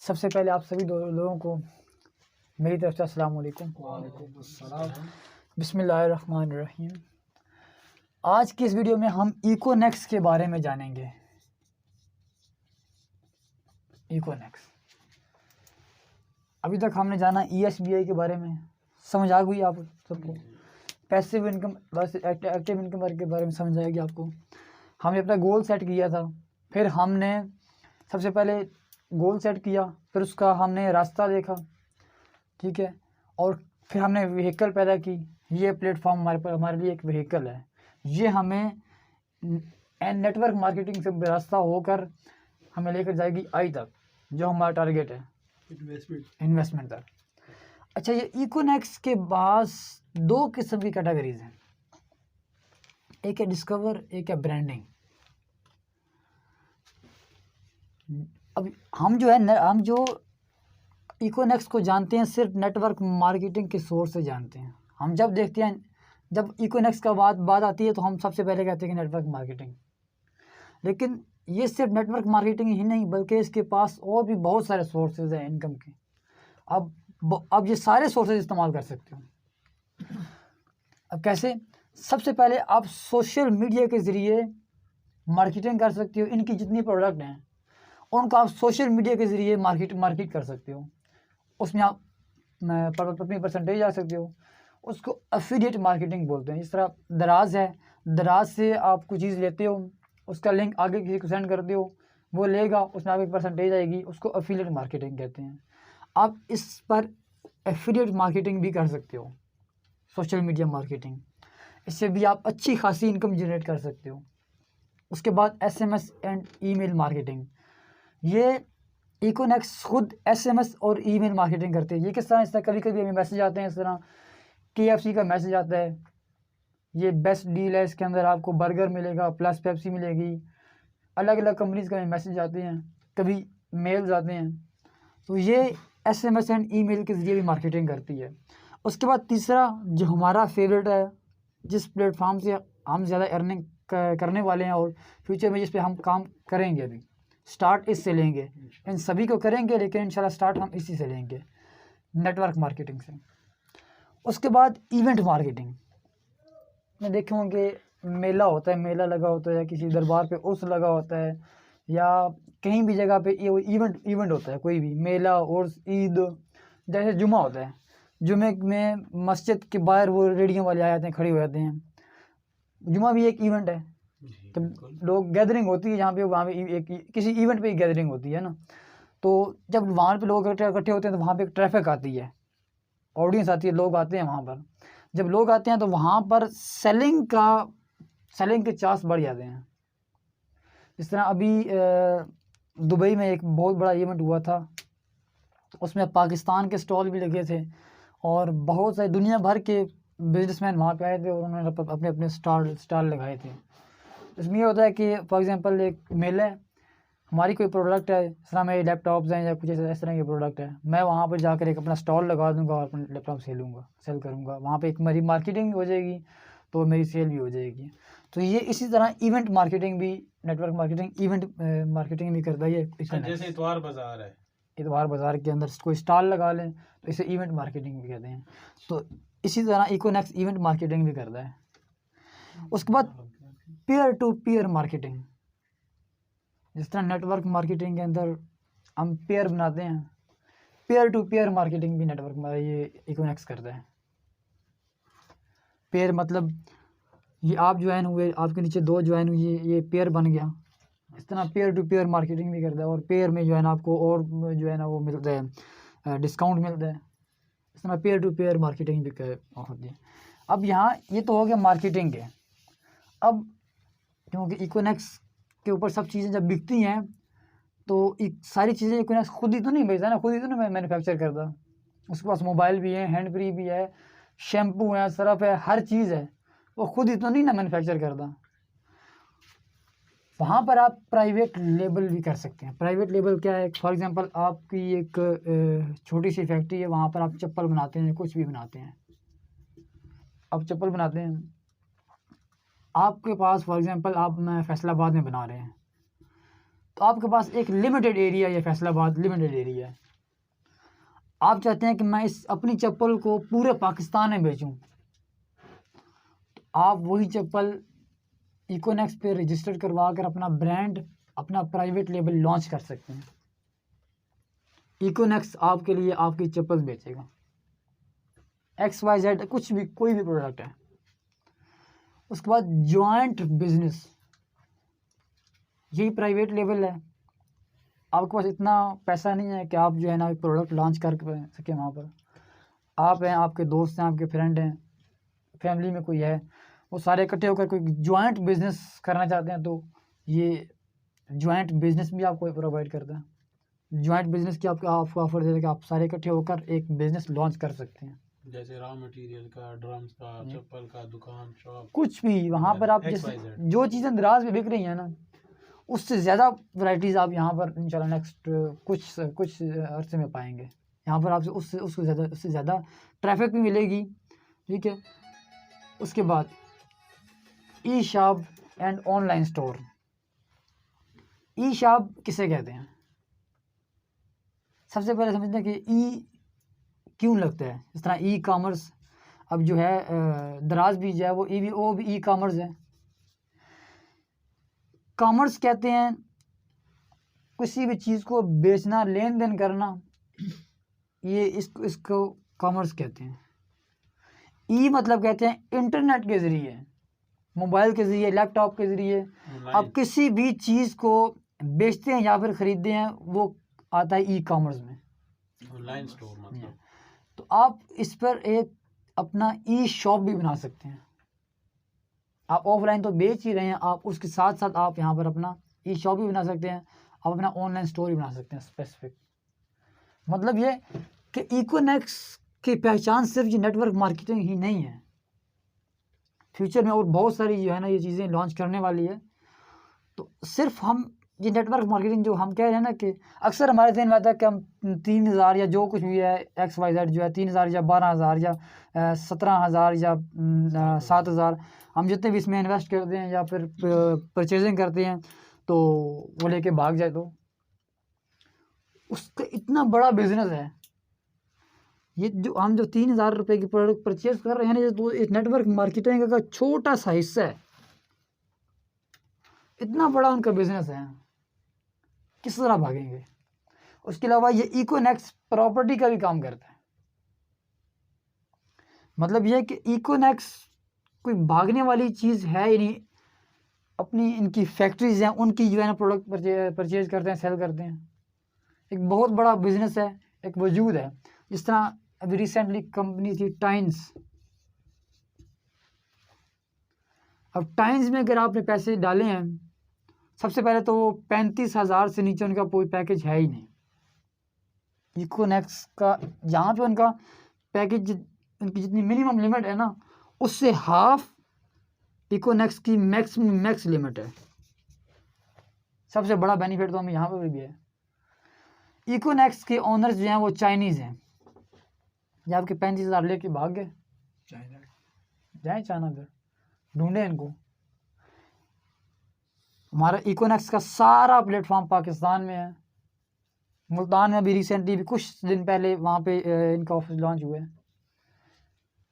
सबसे पहले आप सभी लोगों को मेरी तरफ से अस्सलाम वालेकुम। बिस्मिल्लाहिर्रहमानिर्रहीम। आज की इस वीडियो में हम इकोनेक्स के बारे में जानेंगे। इकोनेक्स, अभी तक हमने जाना ESBI के बारे में, समझ आ गई आप सबको। Passive income versus active income के बारे में समझ आएगी आपको। हमने अपना गोल सेट किया था, फिर हमने सबसे पहले गोल सेट किया, फिर उसका हमने रास्ता देखा, ठीक है, और फिर हमने व्हीकल पैदा की। ये प्लेटफॉर्म हमारे लिए एक व्हीकल है। ये हमें नेटवर्क मार्केटिंग से रास्ता होकर हमें लेकर जाएगी आई तक, जो हमारा टारगेट है, इन्वेस्टमेंट तक। अच्छा, ये इकोनेक्स के पास दो किस्म की कैटेगरीज हैं, एक है डिस्कवर, एक है ब्रांडिंग। अब हम जो इकोनेक्स को जानते हैं सिर्फ नेटवर्क मार्केटिंग के सोर्स से जानते हैं। हम जब देखते हैं, जब इकोनेक्स का बात आती है तो हम सबसे पहले कहते हैं कि नेटवर्क मार्केटिंग। लेकिन ये सिर्फ नेटवर्क मार्केटिंग ही नहीं, बल्कि इसके पास और भी बहुत सारे सोर्सेज हैं इनकम के। अब ये सारे सोर्सेज इस्तेमाल कर सकते हो। अब कैसे? सबसे पहले आप सोशल मीडिया के ज़रिए मार्केटिंग कर सकते हो। इनकी जितनी प्रोडक्ट हैं उनको आप सोशल मीडिया के ज़रिए मार्केट कर सकते हो। उसमें आप अपनी परसेंटेज आ सकते हो। उसको एफिलिएट मार्केटिंग बोलते हैं। जिस तरह दराज है, दराज से आप कुछ चीज़ लेते हो, उसका लिंक आगे किसी को सेंड करते हो, वो लेगा, उसमें आपकी परसेंटेज आएगी, उसको एफिलिएट मार्केटिंग कहते हैं। आप इस पर एफिलिएट मार्केटिंग भी कर सकते हो, सोशल मीडिया मार्केटिंग। इससे भी आप अच्छी खासी इनकम जनरेट कर सकते हो। उसके बाद SMS एंड ईमेल मार्केटिंग। ये इकोनेक्स खुद SMS और ईमेल मार्केटिंग करते हैं। ये किस तरह? इस तरह कभी कभी हमें मैसेज आते हैं, इस तरह KFC का मैसेज आता है, ये बेस्ट डील है, इसके अंदर आपको बर्गर मिलेगा प्लस पेप्सी मिलेगी। अलग अलग कंपनीज़ का मैसेज आते हैं, कभी मेल्स आते हैं। तो ये SMS एंड ईमेल के ज़रिए भी मार्केटिंग करती है। उसके बाद तीसरा जो हमारा फेवरेट है, जिस प्लेटफॉर्म से हम ज़्यादा अर्निंग करने वाले हैं और फ्यूचर में जिस पे हम काम करेंगे, अभी स्टार्ट इससे लेंगे, इन सभी को करेंगे, लेकिन इंशाल्लाह स्टार्ट हम इसी से लेंगे, नेटवर्क मार्केटिंग से। उसके बाद इवेंट मार्केटिंग में देखे होंगे, मेला होता है, मेला लगा होता है, या किसी दरबार पे उर्स लगा होता है, या कहीं भी जगह पे इवेंट होता है, कोई भी मेला, उर्स, ईद। जैसे जुमा होता है, जुमे में मस्जिद के बाहर वो रेडियो वाले आ जाते हैं, खड़े हो जाते हैं। जुमा भी एक इवेंट है। तो लोग गैदरिंग होती है जहाँ पे, वहाँ पे एक किसी इवेंट पे गैदरिंग होती है ना। तो जब वहाँ पे लोग इकट्ठे होते हैं तो वहाँ पे एक ट्रैफिक आती है, ऑडियंस आती है, लोग आते हैं वहाँ पर। जब लोग आते हैं तो वहाँ पर सेलिंग के चांस बढ़ जाते हैं। जिस तरह अभी दुबई में एक बहुत बड़ा इवेंट हुआ था, उसमें पाकिस्तान के स्टॉल भी लगे थे और बहुत सारे दुनिया भर के बिजनेसमैन वहाँ पे आए थे और उन्होंने अपने अपने स्टॉल लगाए थे। इसमें ये होता है कि फॉर एग्जांपल एक मेला है, हमारी कोई प्रोडक्ट है, इस तरह मेरे लैपटॉप्स हैं या कुछ इस तरह के प्रोडक्ट है, मैं वहाँ पर जाकर एक अपना स्टॉल लगा दूँगा और अपना लैपटॉप सेल करूँगा। वहाँ पे एक मेरी मार्केटिंग हो जाएगी, तो मेरी सेल भी हो जाएगी। तो ये इसी तरह इवेंट मार्केटिंग भी, नेटवर्क मार्केटिंग इवेंट मार्केटिंग भी करता है। ये जैसे इतवार बाजार है, इतवार बाज़ार के अंदर कोई स्टॉल लगा लें तो इसे इवेंट मार्केटिंग भी कहते हैं। तो इसी तरह इकोनेक्स इवेंट मार्केटिंग भी करता है। उसके बाद पीयर टू पीयर मार्केटिंग। जिस तरह नेटवर्क मार्केटिंग के अंदर हम पेयर बनाते हैं, पेयर टू पेयर मार्केटिंग भी नेटवर्क ये इकोनेक्स करता है। पेयर मतलब ये आप ज्वाइन हुए, आपके नीचे दो ज्वाइन हुए, ये पेयर बन गया। इस तरह पेयर टू पेयर मार्केटिंग भी करता है और पेयर में जो है ना आपको और जो है ना वो मिलता है, डिस्काउंट मिलता है। इस तरह पेयर टू पेयर मार्केटिंग भी होती है। अब यहाँ ये तो हो गया मार्केटिंग के। अब क्योंकि इकोनेक्स के ऊपर सब चीज़ें जब बिकती हैं तो सारी चीज़ें इकोनेक्स खुद ही तो नहीं बेचता ना, खुद ही तो नहीं मैन्युफैक्चर करता। उसके पास मोबाइल भी है, हैंड फ्री भी है, शैम्पू है, सरफ है, हर चीज़ है, वो खुद ही तो नहीं ना मैन्युफैक्चर करता। वहाँ पर आप प्राइवेट लेबल भी कर सकते हैं। प्राइवेट लेबल क्या है? फॉर एग्जांपल आपकी एक छोटी सी फैक्ट्री है, वहाँ पर आप चप्पल बनाते हैं, कुछ भी बनाते हैं, आप चप्पल बनाते हैं, आपके पास फॉर एग्जांपल आप फैसलाबाद में बना रहे हैं, तो आपके पास एक लिमिटेड एरिया है, फैसलाबाद लिमिटेड एरिया है। आप चाहते हैं कि मैं इस अपनी चप्पल को पूरे पाकिस्तान में बेचूं, तो आप वही चप्पल इकोनेक्स पे रजिस्टर करवा कर अपना ब्रांड, अपना प्राइवेट लेबल लॉन्च कर सकते हैं। इकोनेक्स आपके लिए आपकी चप्पल बेचेगा, XYZ कुछ भी, कोई भी प्रोडक्ट है। उसके बाद जॉइंट बिजनेस, यही प्राइवेट लेवल है। आपके पास इतना पैसा नहीं है कि आप जो है ना प्रोडक्ट लॉन्च कर सकें वहाँ पर। आप हैं, आपके दोस्त हैं, आपके फ्रेंड हैं, फैमिली में कोई है, वो सारे इकट्ठे होकर कोई जॉइंट बिजनेस करना चाहते हैं, तो ये जॉइंट बिजनेस भी आपको प्रोवाइड करता है। जॉइंट बिजनेस की आपको ऑफर देता है कि आप सारे इकट्ठे होकर एक बिजनेस लॉन्च कर सकते हैं। जैसे रॉ मटेरियल का, ड्रम्स का, चप्पल का दुकान, शॉप, कुछ भी वहाँ पर आप जैसे जो चीज़ें दराज में बिक रही हैं ना, उससे ज़्यादा वैरायटीज़ आप यहाँ पर इंशाल्लाह नेक्स्ट कुछ अरसे में पाएंगे। यहाँ पर आपसे उससे ज़्यादा ट्रैफिक भी मिलेगी, ठीक है। उसके बाद e shop and online store. E shop किसे कहते हैं? सबसे पहले समझते हैं कि ई क्यों लगता है। इस तरह ई कॉमर्स, अब जो है दराज भी जो है वो भी ई कॉमर्स है। कॉमर्स कहते हैं किसी भी चीज़ को बेचना, लेन देन करना, ये इसको कॉमर्स कहते हैं। ई मतलब कहते हैं इंटरनेट के ज़रिए, मोबाइल के ज़रिए, लैपटॉप के ज़रिए आप किसी भी चीज़ को बेचते हैं या फिर ख़रीदते हैं, वो आता है ई कॉमर्स में, ऑनलाइन स्टोर मतलब। तो आप इस पर एक अपना ई शॉप भी बना सकते हैं। आप ऑफलाइन तो बेच ही रहे हैं, आप उसके साथ साथ आप यहाँ पर अपना ई शॉप भी बना सकते हैं, आप अपना ऑनलाइन स्टोर भी बना सकते हैं स्पेसिफिक। मतलब ये कि इकोनेक्स की पहचान सिर्फ ये नेटवर्क मार्केटिंग ही नहीं है, फ्यूचर में और बहुत सारी जो है ना ये चीज़ें लॉन्च करने वाली है। तो सिर्फ हम ये नेटवर्क मार्केटिंग जो हम कह रहे हैं ना, कि अक्सर हमारे ध्यान में आता है कि हम 3000 या जो कुछ भी है XYZ जो है 3000 या 12000 या 17000 या 7000 हम जितने भी इसमें इन्वेस्ट करते हैं या फिर परचेजिंग करते हैं, तो वो लेके भाग जाए, तो उसका इतना बड़ा बिजनेस है। ये जो हम 3000 रुपये की प्रोडक्ट परचेज कर रहे हैं ना, तो इस नेटवर्क मार्केटिंग का छोटा सा हिस्सा है, इतना बड़ा उनका बिजनेस है, किस तरह भागेंगे। उसके अलावा ये इकोनेक्स प्रॉपर्टी का भी काम करता है। मतलब यह कि इकोनेक्स कोई भागने वाली चीज़ है ही नहीं, अपनी इनकी फैक्ट्रीज हैं, उनकी जो है ना प्रोडक्ट परचेज करते हैं, सेल करते हैं। एक बहुत बड़ा बिजनेस है, एक वजूद है। जिस तरह अभी रिसेंटली कंपनी थी टाइम्स, अब टाइम्स में अगर आपने पैसे डाले हैं, सबसे पहले तो वो 35,000 से नीचे उनका कोई पैकेज है ही नहीं। इकोनेक्स का जहाँ पे उनका पैकेज, उनकी जितनी मिनिमम लिमिट है ना, उससे हाफ इकोनेक्स की मैक्स लिमिट है। सबसे बड़ा बेनिफिट तो हमें यहाँ पर भी है। इकोनेक्स के ओनर्स जो हैं वो चाइनीज़ हैं। जब आपके 35,000 लेके भाग गए, जाए चाइना, फिर ढूंढे इनको। हमारा इकोनेक्स का सारा प्लेटफॉर्म पाकिस्तान में है। मुल्तान में भी रिसेंटली भी कुछ दिन पहले वहाँ पे इनका ऑफिस लॉन्च हुआ है।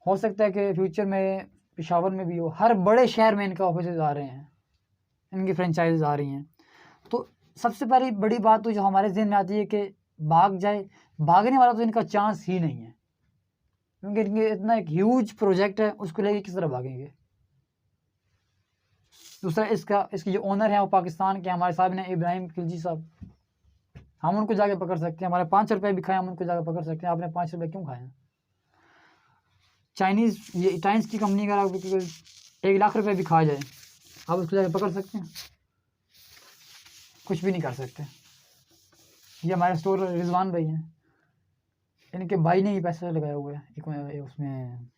हो सकता है कि फ्यूचर में पेशावर में भी हो, हर बड़े शहर में इनका ऑफिस आ रहे हैं, इनकी फ्रेंचाइज आ रही हैं। तो सबसे पहली बड़ी बात तो जो हमारे जहन में आती है कि भाग जाए, भागने वाला तो इनका चांस ही नहीं है, क्योंकि इनके इतना एक ह्यूज प्रोजेक्ट है, उसको लेके किस तरह भागेंगे। दूसरा इसके जो ओनर हैं वो पाकिस्तान के, हमारे साहब ने इब्राहिम खिलजी साहब, हम उनको जाके पकड़ सकते हैं। हमारे 5 रुपये भी खाए, हम उनको जाकर पकड़ सकते हैं। आपने 5 रुपये क्यों खाए? चाइनीज़ ये टाइम्स की कंपनी का 1 लाख रुपये भी खा जाए, आप उसको जाके पकड़ सकते हैं? कुछ भी नहीं कर सकते। ये हमारे स्टोर रिजवान भाई हैं, इनके भाई ने ही पैसा लगाया हुआ है उसमें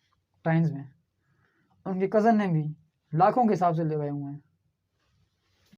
टाइम्स में, उनके कज़न ने भी लाखों के हिसाब से लगाए हुए हैं।